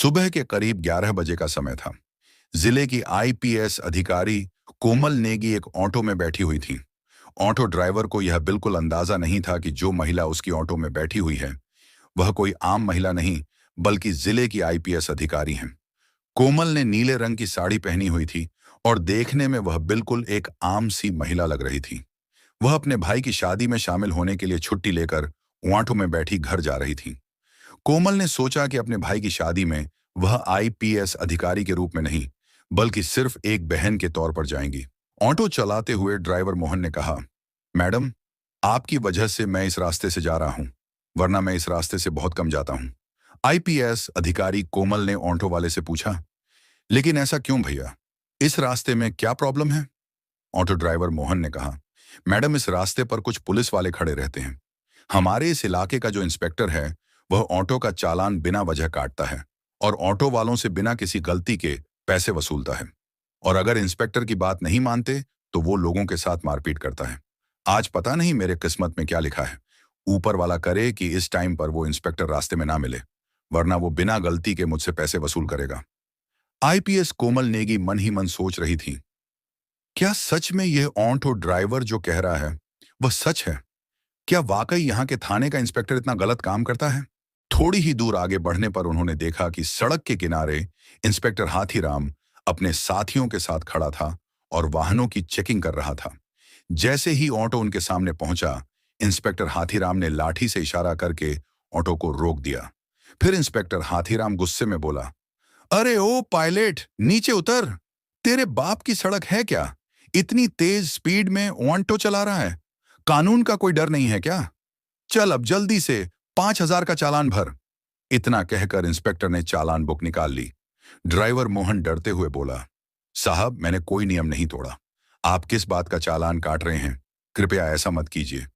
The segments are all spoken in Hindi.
सुबह के करीब 11 बजे का समय था। जिले की आईपीएस अधिकारी कोमल नेगी एक ऑटो में बैठी हुई थी। ऑटो ड्राइवर को यह बिल्कुल अंदाजा नहीं था कि जो महिला उसकी ऑटो में बैठी हुई है वह कोई आम महिला नहीं बल्कि जिले की आईपीएस अधिकारी हैं। कोमल ने नीले रंग की साड़ी पहनी हुई थी और देखने में वह बिल्कुल एक आम सी महिला लग रही थी। वह अपने भाई की शादी में शामिल होने के लिए छुट्टी लेकर ऑटो में बैठी घर जा रही थी। कोमल ने सोचा कि अपने भाई की शादी में वह आईपीएस अधिकारी के रूप में नहीं बल्कि सिर्फ एक बहन के तौर पर जाएंगी। ऑटो चलाते हुए ड्राइवर मोहन ने कहा, मैडम, आपकी वजह से मैं इस रास्ते से जा रहा हूं, वरना मैं इस रास्ते से बहुत कम जाता हूं। आईपीएस अधिकारी कोमल ने ऑटो वाले से पूछा, लेकिन ऐसा क्यों भैया? इस रास्ते में क्या प्रॉब्लम है? ऑटो ड्राइवर मोहन ने कहा, मैडम, इस रास्ते पर कुछ पुलिस वाले खड़े रहते हैं। हमारे इस इलाके का जो इंस्पेक्टर है वह ऑटो का चालान बिना वजह काटता है और ऑटो वालों से बिना किसी गलती के पैसे वसूलता है। और अगर इंस्पेक्टर की बात नहीं मानते तो वो लोगों के साथ मारपीट करता है। आज पता नहीं मेरे किस्मत में क्या लिखा है। ऊपर वाला करे कि इस टाइम पर वो इंस्पेक्टर रास्ते में ना मिले, वरना वो बिना गलती के मुझसे पैसे वसूल करेगा। आईपीएस कोमल नेगी मन ही मन सोच रही थी, क्या सच में यह ऑटो ड्राइवर जो कह रहा है वह सच है? क्या वाकई यहाँ के थाने का इंस्पेक्टर इतना गलत काम करता है? थोड़ी ही दूर आगे बढ़ने पर उन्होंने देखा कि सड़क के किनारे इंस्पेक्टर हाथीराम अपने साथियों के साथ खड़ा था और वाहनों की चेकिंग कर रहा था। जैसे ही ऑटो उनके सामने पहुंचा, इंस्पेक्टर हाथीराम ने लाठी से इशारा करके ऑटो को रोक दिया। फिर इंस्पेक्टर हाथीराम गुस्से में बोला, अरे ओ पायलट, नीचे उतर। तेरे बाप की सड़क है क्या? इतनी तेज स्पीड में ऑटो चला रहा है। कानून का कोई डर नहीं है क्या? चल अब जल्दी से 5,000 का चालान भर। इतना कहकर इंस्पेक्टर ने चालान बुक निकाल ली। ड्राइवर मोहन डरते हुए बोला, साहब, मैंने कोई नियम नहीं तोड़ा। आप किस बात का चालान काट रहे हैं? कृपया ऐसा मत कीजिए।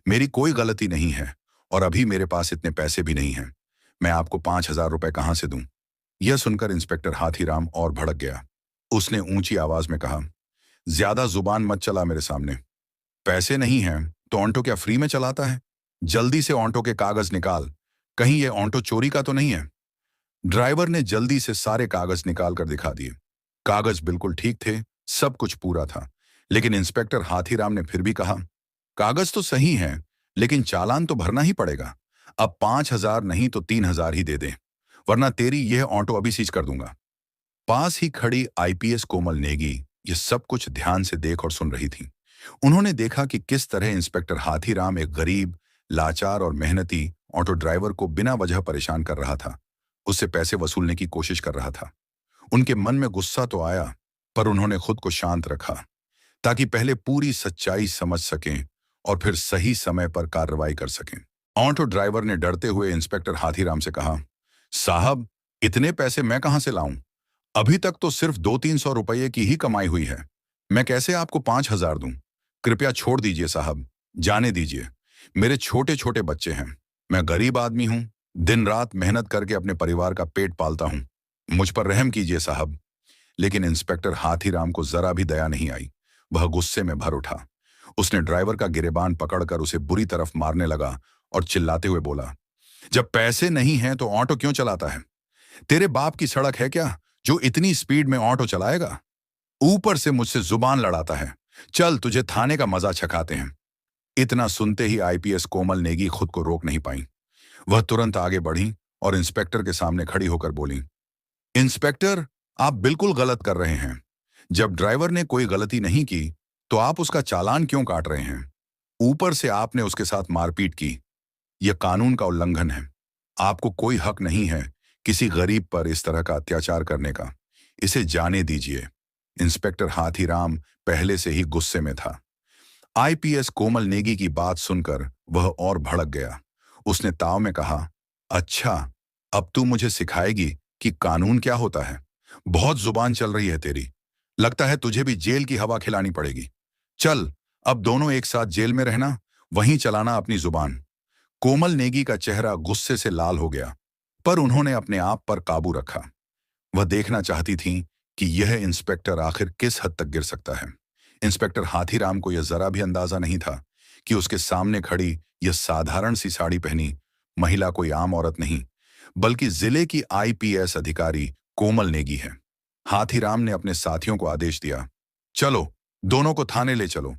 मेरी कोई गलती नहीं है और अभी मेरे पास इतने पैसे भी नहीं हैं। मैं आपको 5,000 रुपए कहां से दूं? यह सुनकर इंस्पेक्टर हाथीराम और भड़क गया। उसने ऊंची आवाज में कहा, ज्यादा जुबान मत चला मेरे सामने। पैसे नहीं हैं तो ऑटो क्या फ्री में चलाता है? जल्दी से ऑटो के कागज निकाल। कहीं ये ऑटो चोरी का तो नहीं है? ड्राइवर ने जल्दी से सारे कागज निकाल कर दिखा दिए। कागज बिल्कुल ठीक थे, सब कुछ पूरा था। लेकिन इंस्पेक्टर हाथीराम ने फिर भी कहा, कागज तो सही हैं, लेकिन चालान तो भरना ही पड़ेगा। अब 5,000 नहीं तो 3,000 ही दे दें, वरना तेरी यह ऑटो अभी सीज कर दूंगा। पास ही खड़ी आईपीएस कोमल नेगी ये सब कुछ ध्यान से देख और सुन रही थी। उन्होंने देखा कि किस तरह इंस्पेक्टर हाथीराम एक गरीब, लाचार और मेहनती ऑटो ड्राइवर को बिना वजह परेशान कर रहा था, उससे पैसे वसूलने की कोशिश कर रहा था। उनके मन में गुस्सा तो आया, पर उन्होंने खुद को शांत रखा ताकि पहले पूरी सच्चाई समझ सकें और फिर सही समय पर कार्रवाई कर सकें। ऑटो ड्राइवर ने डरते हुए इंस्पेक्टर हाथीराम से कहा, साहब, इतने पैसे मैं कहां से लाऊं? अभी तक तो सिर्फ 200-300 रुपये की ही कमाई हुई है। मैं कैसे आपको 5,000 दूं? कृपया छोड़ दीजिए साहब, जाने दीजिए। मेरे छोटे छोटे बच्चे हैं। मैं गरीब आदमी हूं, दिन रात मेहनत करके अपने परिवार का पेट पालता हूं। मुझ पर रहम कीजिए साहब। लेकिन इंस्पेक्टर हाथीराम को जरा भी दया नहीं आई। वह गुस्से में भर उठा। उसने ड्राइवर का गिरेबान पकड़कर उसे बुरी तरफ मारने लगा और चिल्लाते हुए बोला, जब पैसे नहीं हैं तो ऑटो क्यों चलाता है? तेरे बाप की सड़क है क्या जो इतनी स्पीड में ऑटो चलाएगा? ऊपर से मुझसे जुबान लड़ाता है। चल, तुझे थाने का मजा चखाते हैं। इतना सुनते ही आईपीएस कोमल नेगी खुद को रोक नहीं पाई। वह तुरंत आगे बढ़ी और इंस्पेक्टर के सामने खड़ी होकर बोली, इंस्पेक्टर, आप बिल्कुल गलत कर रहे हैं। जब ड्राइवर ने कोई गलती नहीं की तो आप उसका चालान क्यों काट रहे हैं? ऊपर से आपने उसके साथ मारपीट की। यह कानून का उल्लंघन है। आपको कोई हक नहीं है किसी गरीब पर इस तरह का अत्याचार करने का। इसे जाने दीजिए। इंस्पेक्टर हाथीराम पहले से ही गुस्से में था। आईपीएस कोमल नेगी की बात सुनकर वह और भड़क गया। उसने ताव में कहा, अच्छा, अब तू मुझे सिखाएगी कि कानून क्या होता है? बहुत जुबान चल रही है तेरी। लगता है तुझे भी जेल की हवा खिलानी पड़ेगी। चल, अब दोनों एक साथ जेल में रहना, वहीं चलाना अपनी जुबान। कोमल नेगी का चेहरा गुस्से से लाल हो गया, पर उन्होंने अपने आप पर काबू रखा। वह देखना चाहती थी कि यह इंस्पेक्टर आखिर किस हद तक गिर सकता है। इंस्पेक्टर हाथीराम को यह जरा भी अंदाजा नहीं था कि उसके सामने खड़ी यह साधारण सी साड़ी पहनी महिला कोई आम औरत नहीं बल्कि जिले की आईपीएस अधिकारी कोमल नेगी है। हाथीराम ने अपने साथियों को आदेश दिया, चलो, दोनों को थाने ले चलो,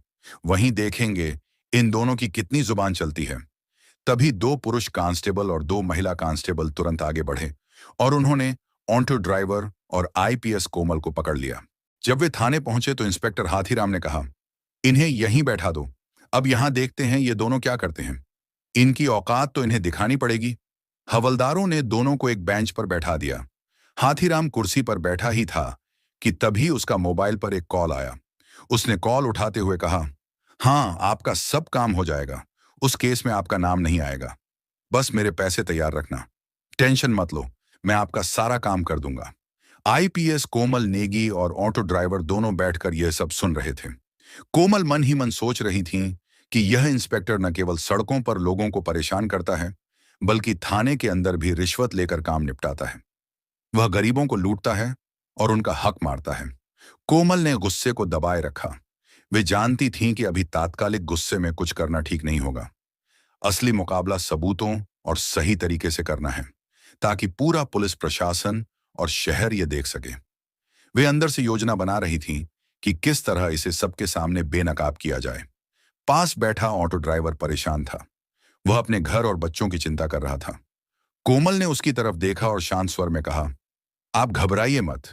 वहीं देखेंगे इन दोनों की कितनी जुबान चलती है। तभी दो पुरुष कांस्टेबल और दो महिला कांस्टेबल तुरंत आगे बढ़े और उन्होंने ऑटो ड्राइवर और आईपीएस कोमल को पकड़ लिया। जब वे थाने पहुंचे तो इंस्पेक्टर हाथीराम ने कहा, इन्हें यहीं बैठा दो, अब यहां देखते हैं ये दोनों क्या करते हैं। इनकी औकात तो इन्हें दिखानी पड़ेगी। हवलदारों ने दोनों को एक बेंच पर बैठा दिया। हाथीराम कुर्सी पर बैठा ही था कि तभी उसका मोबाइल पर एक कॉल आया। उसने कॉल उठाते हुए कहा, हाँ, आपका सब काम हो जाएगा, उस केस में आपका नाम नहीं आएगा। बस मेरे पैसे तैयार रखना, टेंशन मत लो, मैं आपका सारा काम कर दूंगा। आईपीएस कोमल नेगी और ऑटो ड्राइवर दोनों बैठकर यह सब सुन रहे थे। कोमल मन ही मन सोच रही थीं कि यह इंस्पेक्टर न केवल सड़कों पर लोगों को परेशान करता है, बल्कि थाने के अंदर भी रिश्वत लेकर काम निपटाता है। वह गरीबों को लूटता है और उनका हक मारता है। कोमल ने गुस्से को दबाए रखा। वे जानती थीं कि अभी तात्कालिक गुस्से में कुछ करना ठीक नहीं होगा। असली मुकाबला सबूतों और सही तरीके से करना है, ताकि पूरा पुलिस प्रशासन और शहर ये देख सके। वे अंदर से योजना बना रही थीं कि किस तरह इसे सबके सामने बेनकाब किया जाए। पास बैठा ऑटो ड्राइवर परेशान था। वह अपने घर और बच्चों की चिंता कर रहा था। कोमल ने उसकी तरफ देखा और शांत स्वर में कहा, आप घबराइए मत,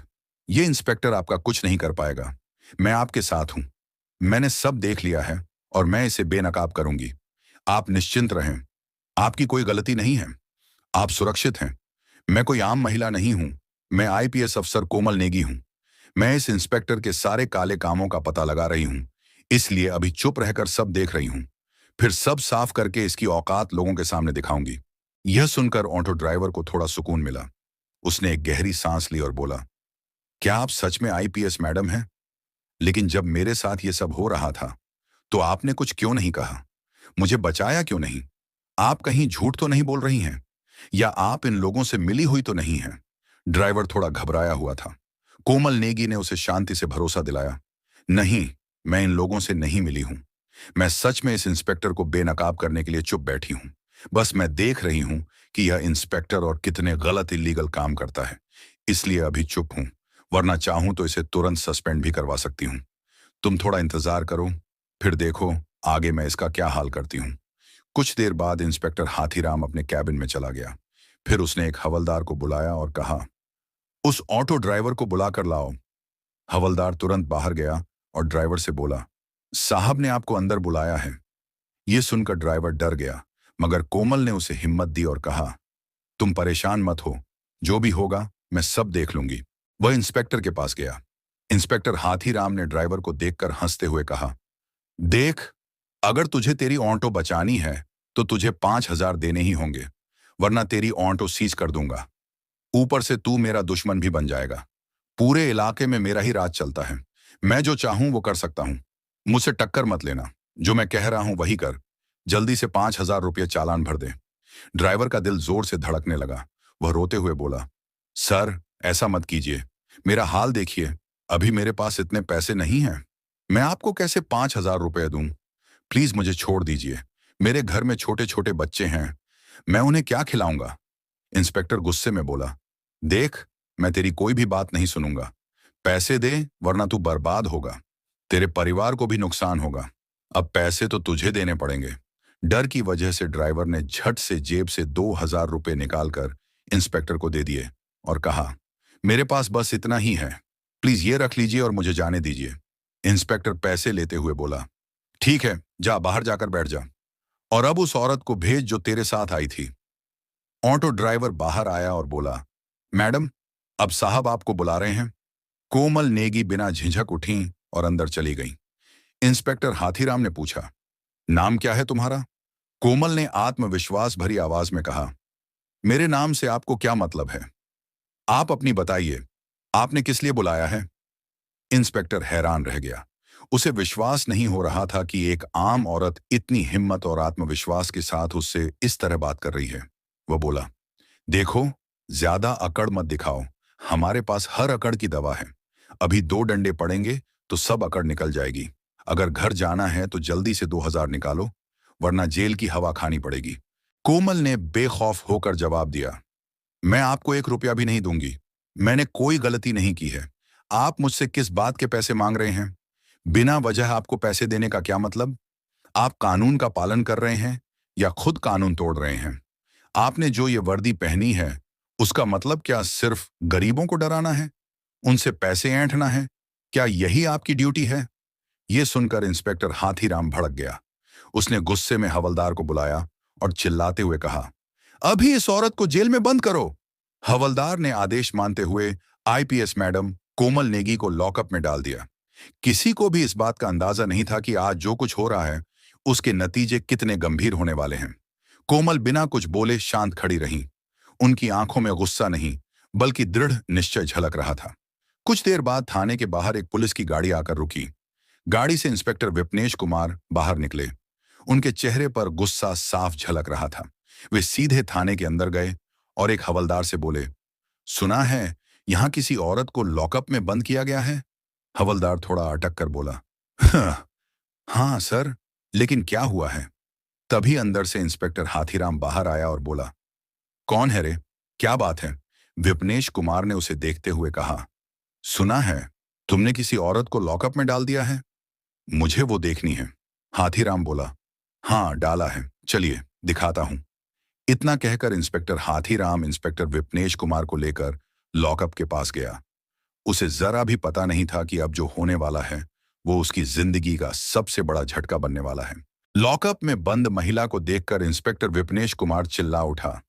ये इंस्पेक्टर आपका कुछ नहीं कर पाएगा। मैं आपके साथ हूं। मैंने सब देख लिया है और मैं इसे बेनकाब करूंगी। आप निश्चिंत रहें, आपकी कोई गलती नहीं है, आप सुरक्षित हैं। मैं कोई आम महिला नहीं हूं, मैं आईपीएस अफसर कोमल नेगी हूं। मैं इस इंस्पेक्टर के सारे काले कामों का पता लगा रही हूं, इसलिए अभी चुप रहकर सब देख रही हूं। फिर सब साफ करके इसकी औकात लोगों के सामने दिखाऊंगी। यह सुनकर ऑटो ड्राइवर को थोड़ा सुकून मिला। उसने एक गहरी सांस ली और बोला, क्या आप सच में आईपीएस मैडम हैं? लेकिन जब मेरे साथ ये सब हो रहा था तो आपने कुछ क्यों नहीं कहा? मुझे बचाया क्यों नहीं? आप कहीं झूठ तो नहीं बोल रही हैं? या आप इन लोगों से मिली हुई तो नहीं हैं? ड्राइवर थोड़ा घबराया हुआ था। कोमल नेगी ने उसे शांति से भरोसा दिलाया, नहीं, मैं इन लोगों से नहीं मिली हूं। मैं सच में इस इंस्पेक्टर को बेनकाब करने के लिए चुप बैठी हूं। बस मैं देख रही हूं कि यह इंस्पेक्टर और कितने गलत इलीगल काम करता है, इसलिए अभी चुप हूं, वरना चाहूं तो इसे तुरंत सस्पेंड भी करवा सकती हूं। तुम थोड़ा इंतजार करो, फिर देखो आगे मैं इसका क्या हाल करती हूं। कुछ देर बाद इंस्पेक्टर हाथीराम अपने कैबिन में चला गया। फिर उसने एक हवलदार को बुलाया और कहा, उस ऑटो ड्राइवर को बुलाकर लाओ। हवलदार तुरंत बाहर गया और ड्राइवर से बोला, साहब ने आपको अंदर बुलाया है। यह सुनकर ड्राइवर डर गया, मगर कोमल ने उसे हिम्मत दी और कहा, तुम परेशान मत हो, जो भी होगा मैं सब देख लूंगी। वह इंस्पेक्टर के पास गया। इंस्पेक्टर हाथीराम ने ड्राइवर को देखकर हंसते हुए कहा, देख, अगर तुझे तेरी ऑटो बचानी है तो तुझे 5,000 देने ही होंगे, वरना तेरी ऑटो सीज कर दूंगा। ऊपर से तू मेरा दुश्मन भी बन जाएगा। पूरे इलाके में मेरा ही राज चलता है। मैं जो चाहूं वो कर सकता हूं। मुझसे टक्कर मत लेना, जो मैं कह रहा हूं वही कर। जल्दी से 5,000 रुपये चालान भर दे। ड्राइवर का दिल जोर से धड़कने लगा। वह रोते हुए बोला, सर, ऐसा मत कीजिए, मेरा हाल देखिए, अभी मेरे पास इतने पैसे नहीं हैं। मैं आपको कैसे 5,000 रुपये दूं? प्लीज मुझे छोड़ दीजिए। मेरे घर में छोटे छोटे बच्चे हैं, मैं उन्हें क्या खिलाऊंगा? इंस्पेक्टर गुस्से में बोला, देख, मैं तेरी कोई भी बात नहीं सुनूंगा। पैसे दे, वरना तू बर्बाद होगा। तेरे परिवार को भी नुकसान होगा। अब पैसे तो तुझे देने पड़ेंगे। डर की वजह से ड्राइवर ने झट से जेब से 2,000 रुपये निकालकर इंस्पेक्टर को दे दिए और कहा, मेरे पास बस इतना ही है, प्लीज ये रख लीजिए और मुझे जाने दीजिए। इंस्पेक्टर पैसे लेते हुए बोला, ठीक है, जा, बाहर जाकर बैठ जा, और अब उस औरत को भेज जो तेरे साथ आई थी। ऑटो ड्राइवर बाहर आया और बोला, मैडम, अब साहब आपको बुला रहे हैं। कोमल नेगी बिना झिझक उठी और अंदर चली गई। इंस्पेक्टर हाथीराम ने पूछा, नाम क्या है तुम्हारा? कोमल ने आत्मविश्वास भरी आवाज में कहा, मेरे नाम से आपको क्या मतलब है? आप अपनी बताइए, आपने किस लिए बुलाया है? इंस्पेक्टर हैरान रह गया। उसे विश्वास नहीं हो रहा था कि एक आम औरत इतनी हिम्मत और आत्मविश्वास के साथ उससे इस तरह बात कर रही है। वह बोला, देखो, ज्यादा अकड़ मत दिखाओ, हमारे पास हर अकड़ की दवा है। अभी 2 डंडे पड़ेंगे तो सब अकड़ निकल जाएगी। अगर घर जाना है तो जल्दी से 2,000 निकालो, वरना जेल की हवा खानी पड़ेगी। कोमल ने बेखौफ होकर जवाब दिया, मैं आपको 1 रुपया भी नहीं दूंगी। मैंने कोई गलती नहीं की है। आप मुझसे किस बात के पैसे मांग रहे हैं? बिना वजह आपको पैसे देने का क्या मतलब? आप कानून का पालन कर रहे हैं या खुद कानून तोड़ रहे हैं? आपने जो ये वर्दी पहनी है, उसका मतलब क्या सिर्फ गरीबों को डराना है? उनसे पैसे ऐंठना है? क्या यही आपकी ड्यूटी है? ये सुनकर इंस्पेक्टर हाथीराम भड़क गया। उसने गुस्से में हवलदार को बुलाया और चिल्लाते हुए कहा, अभी इस औरत को जेल में बंद करो। हवलदार ने आदेश मानते हुए आईपीएस मैडम कोमल नेगी को लॉकअप में डाल दिया। किसी को भी इस बात का अंदाजा नहीं था कि आज जो कुछ हो रहा है उसके नतीजे कितने गंभीर होने वाले हैं। कोमल बिना कुछ बोले शांत खड़ी रहीं। उनकी आंखों में गुस्सा नहीं, बल्कि दृढ़ निश्चय झलक रहा था। कुछ देर बाद थाने के बाहर एक पुलिस की गाड़ी आकर रुकी। गाड़ी से इंस्पेक्टर विपनेश कुमार बाहर निकले। उनके चेहरे पर गुस्सा साफ झलक रहा था। वे सीधे थाने के अंदर गए और एक हवलदार से बोले, सुना है यहां किसी औरत को लॉकअप में बंद किया गया है? हवलदार थोड़ा अटक कर बोला, हाँ सर, लेकिन क्या हुआ है? तभी अंदर से इंस्पेक्टर हाथीराम बाहर आया और बोला, कौन है रे? क्या बात है? विपनेश कुमार ने उसे देखते हुए कहा, सुना है तुमने किसी औरत को लॉकअप में डाल दिया है। मुझे वो देखनी है। हाथीराम बोला, हाँ डाला है, चलिए दिखाता हूं। इतना कहकर इंस्पेक्टर हाथीराम इंस्पेक्टर विपनेश कुमार को लेकर लॉकअप के पास गया। उसे जरा भी पता नहीं था कि अब जो होने वाला है वो उसकी जिंदगी का सबसे बड़ा झटका बनने वाला है। लॉकअप में बंद महिला को देखकर इंस्पेक्टर विपनेश कुमार चिल्ला उठा,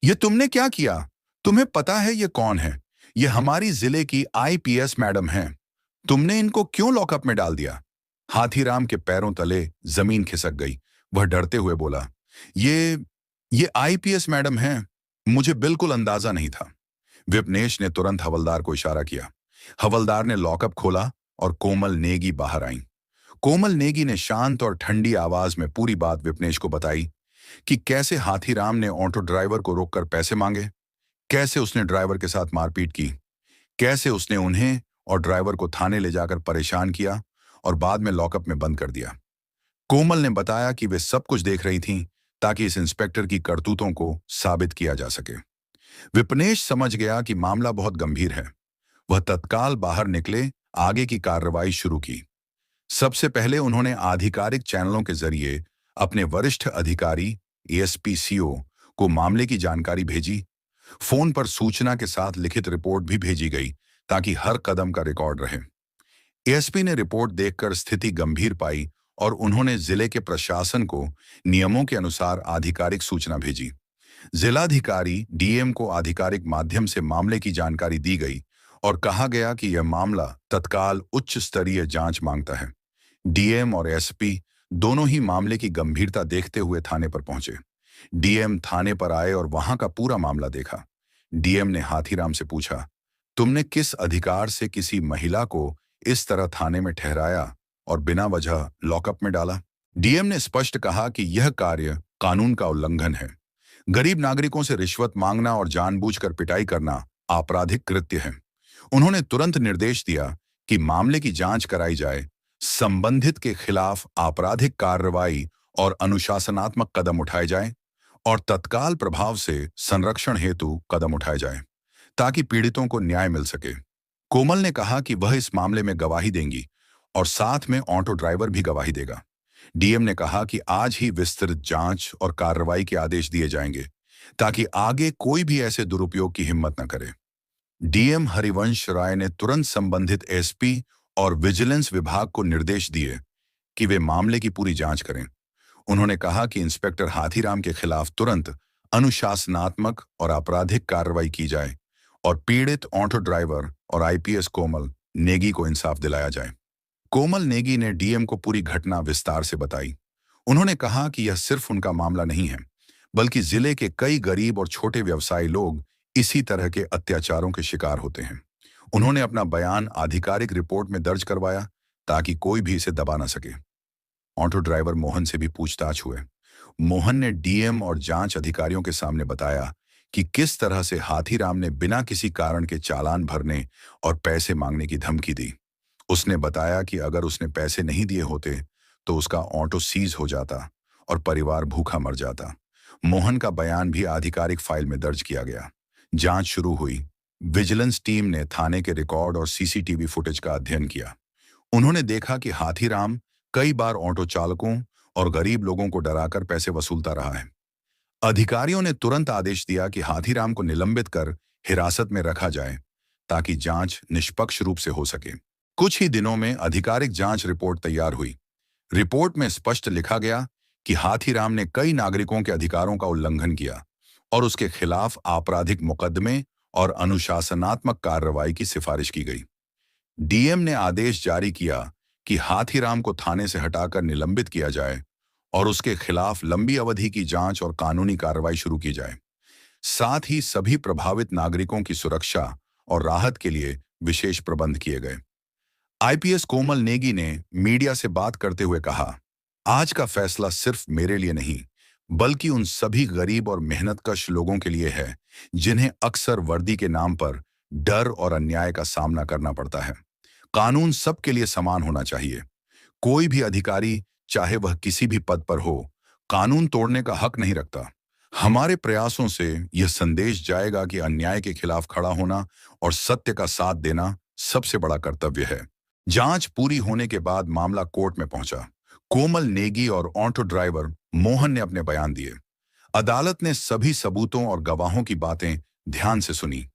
ये तुमने क्या किया? तुम्हें पता है ये कौन है? ये हमारी जिले की आईपीएस मैडम हैं। तुमने इनको क्यों लॉकअप में डाल दिया? हाथीराम के पैरों तले जमीन खिसक गई। वह डरते हुए बोला, ये आईपीएस मैडम हैं। मुझे बिल्कुल अंदाजा नहीं था। विपनेश ने तुरंत हवलदार को इशारा किया। हवलदार ने लॉकअप खोला और कोमल नेगी बाहर आई। कोमल नेगी ने शांत और ठंडी आवाज में पूरी बात विपनेश को बताई कि कैसे हाथीराम ने ऑटो ड्राइवर को रोककर पैसे मांगे, कैसे उसने ड्राइवर के साथ मारपीट की, कैसे उसने उन्हें और ड्राइवर को थाने ले जाकर परेशान किया और बाद में लॉकअप में बंद कर दिया। कोमल ने बताया कि वे सब कुछ देख रही थीं ताकि इस इंस्पेक्टर की करतूतों को साबित किया जा सके। विपनेश समझ गया कि मामला बहुत गंभीर है। वह तत्काल बाहर निकले, आगे की कार्रवाई शुरू की। सबसे पहले उन्होंने आधिकारिक चैनलों के जरिए अपने वरिष्ठ अधिकारी एएसपी-सीओ को मामले की जानकारी भेजी। फोन पर सूचना के साथ लिखित रिपोर्ट भी भेजी गई ताकि हर कदम का रिकॉर्ड रहे। एएसपी ने रिपोर्ट देखकर स्थिति गंभीर पाई और उन्होंने जिले के प्रशासन को नियमों के अनुसार आधिकारिक सूचना भेजी। जिलाधिकारी डीएम को आधिकारिक माध्यम से मामले की जानकारी दी गई और कहा गया कि यह मामला तत्काल उच्च स्तरीय जांच मांगता है। डीएम और एसपी दोनों ही मामले की गंभीरता देखते हुए थाने पर पहुंचे। डीएम थाने पर आए और वहां का पूरा मामला देखा। डीएम ने हाथीराम से पूछा, तुमने किस अधिकार से किसी महिला को इस तरह थाने में ठहराया और बिना वजह लॉकअप में डाला? डीएम ने स्पष्ट कहा कि यह कार्य कानून का उल्लंघन है। गरीब नागरिकों से रिश्वत मांगना और जानबूझकर पिटाई करना आपराधिक कृत्य है। उन्होंने तुरंत निर्देश दिया कि मामले की जांच कराई जाए, संबंधित के खिलाफ आपराधिक कार्रवाई और अनुशासनात्मक कदम उठाए जाएं और तत्काल प्रभाव से संरक्षण हेतु कदम उठाए जाएं, ताकि पीड़ितों को न्याय मिल सके। कोमल ने कहा कि वह इस मामले में गवाही देंगी और साथ में ऑटो ड्राइवर भी गवाही देगा। डीएम ने कहा कि आज ही विस्तृत जांच और कार्रवाई के आदेश दिए जाएंगे ताकि आगे कोई भी ऐसे दुरुपयोग की हिम्मत न करे। डीएम हरिवंश राय ने तुरंत संबंधित एसपी और विजिलेंस विभाग को निर्देश दिए कि वे मामले की पूरी जांच करें। उन्होंने कहा कि इंस्पेक्टर हाथीराम के खिलाफ तुरंत अनुशासनात्मक और आपराधिक कार्रवाई की जाए और पीड़ित ऑटो ड्राइवर और आईपीएस कोमल नेगी को इंसाफ दिलाया जाए। कोमल नेगी ने डीएम को पूरी घटना विस्तार से बताई। उन्होंने कहा कि यह सिर्फ उनका मामला नहीं है, बल्कि जिले के कई गरीब और छोटे व्यवसायी लोग इसी तरह के अत्याचारों के शिकार होते हैं। उन्होंने अपना बयान आधिकारिक रिपोर्ट में दर्ज करवाया ताकि कोई भी इसे दबा न सके। ऑटो ड्राइवर मोहन से भी पूछताछ हुए। मोहन ने डीएम और जांच अधिकारियों के सामने बताया कि किस तरह से हाथीराम ने बिना किसी कारण के चालान भरने और पैसे मांगने की धमकी दी। उसने बताया कि अगर उसने पैसे नहीं दिए होते तो उसका ऑटो सीज हो जाता और परिवार भूखा मर जाता। मोहन का बयान भी आधिकारिक फाइल में दर्ज किया गया। जांच शुरू हुई। विजिलेंस टीम ने थाने के रिकॉर्ड और सीसीटीवी फुटेज का अध्ययन किया। उन्होंने देखा कि हाथीराम कई बार ऑटो चालकों और गरीब लोगों को डराकर पैसे वसूलता रहा है। अधिकारियों ने तुरंत आदेश दिया कि हाथीराम को निलंबित कर हिरासत में रखा जाए ताकि जांच निष्पक्ष रूप से हो सके। कुछ ही दिनों में आधिकारिक जांच रिपोर्ट तैयार हुई। रिपोर्ट में स्पष्ट लिखा गया कि हाथीराम ने कई नागरिकों के अधिकारों का उल्लंघन किया और उसके खिलाफ आपराधिक मुकदमे और अनुशासनात्मक कार्रवाई की सिफारिश की गई। डीएम ने आदेश जारी किया कि हाथीराम को थाने से हटाकर निलंबित किया जाए और उसके खिलाफ लंबी अवधि की जांच और कानूनी कार्रवाई शुरू की जाए। साथ ही सभी प्रभावित नागरिकों की सुरक्षा और राहत के लिए विशेष प्रबंध किए गए। आईपीएस कोमल नेगी ने मीडिया से बात करते हुए कहा, आज का फैसला सिर्फ मेरे लिए नहीं, बल्कि उन सभी गरीब और मेहनतकश लोगों के लिए है जिन्हें अक्सर वर्दी के नाम पर डर और अन्याय का सामना करना पड़ता है। कानून सबके लिए समान होना चाहिए। कोई भी अधिकारी, चाहे वह किसी भी पद पर हो, कानून तोड़ने का हक नहीं रखता। हमारे प्रयासों से यह संदेश जाएगा कि अन्याय के खिलाफ खड़ा होना और सत्य का साथ देना सबसे बड़ा कर्तव्य है। जांच पूरी होने के बाद मामला कोर्ट में पहुंचा। कोमल नेगी और ऑटो ड्राइवर मोहन ने अपने बयान दिए। अदालत ने सभी सबूतों और गवाहों की बातें ध्यान से सुनी।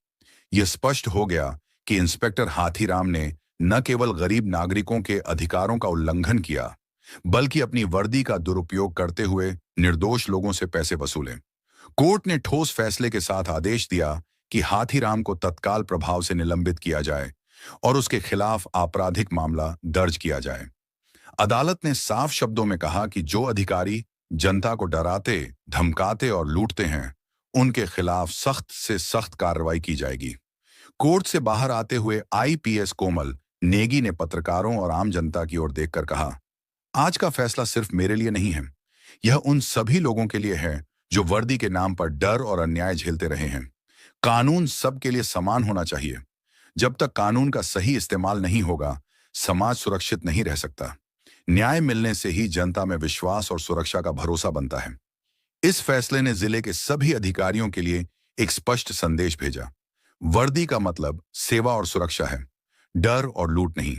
यह स्पष्ट हो गया कि इंस्पेक्टर हाथीराम ने न केवल गरीब नागरिकों के अधिकारों का उल्लंघन किया, बल्कि अपनी वर्दी का दुरुपयोग करते हुए निर्दोष लोगों से पैसे वसूले। कोर्ट ने ठोस फैसले के साथ आदेश दिया कि हाथीराम को तत्काल प्रभाव से निलंबित किया जाए और उसके खिलाफ आपराधिक मामला दर्ज किया जाए। अदालत ने साफ शब्दों में कहा कि जो अधिकारी जनता को डराते, धमकाते और लूटते हैं, उनके खिलाफ सख्त से सख्त कार्रवाई की जाएगी। कोर्ट से बाहर आते हुए आईपीएस कोमल नेगी ने पत्रकारों और आम जनता की ओर देखकर कहा, आज का फैसला सिर्फ मेरे लिए नहीं है, यह उन सभी लोगों के लिए है जो वर्दी के नाम पर डर और अन्याय झेलते रहे हैं। कानून सबके लिए समान होना चाहिए। जब तक कानून का सही इस्तेमाल नहीं होगा, समाज सुरक्षित नहीं रह सकता। न्याय मिलने से ही जनता में विश्वास और सुरक्षा का भरोसा बनता है। इस फैसले ने जिले के सभी अधिकारियों के लिए एक स्पष्ट संदेश भेजा। वर्दी का मतलब सेवा और सुरक्षा है, डर और लूट नहीं।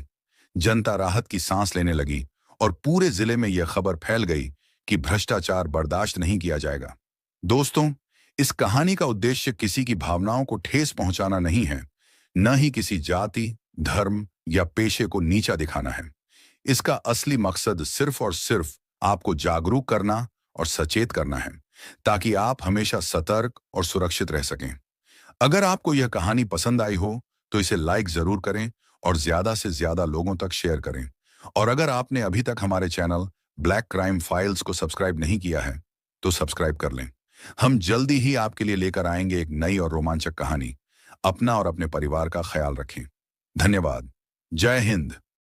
जनता राहत की सांस लेने लगी और पूरे जिले में यह खबर फैल गई कि भ्रष्टाचार बर्दाश्त नहीं किया जाएगा। दोस्तों, इस कहानी का उद्देश्य किसी की भावनाओं को ठेस पहुंचाना नहीं है, न ही किसी जाति, धर्म या पेशे को नीचा दिखाना है। इसका असली मकसद सिर्फ और सिर्फ आपको जागरूक करना और सचेत करना है, ताकि आप हमेशा सतर्क और सुरक्षित रह सकें। अगर आपको यह कहानी पसंद आई हो तो इसे लाइक जरूर करें और ज्यादा से ज्यादा लोगों तक शेयर करें। और अगर आपने अभी तक हमारे चैनल ब्लैक क्राइम फाइल्स को सब्सक्राइब नहीं किया है तो सब्सक्राइब कर लें। हम जल्दी ही आपके लिए लेकर आएंगे एक नई और रोमांचक कहानी। अपना और अपने परिवार का ख्याल रखें। धन्यवाद। जय हिंद।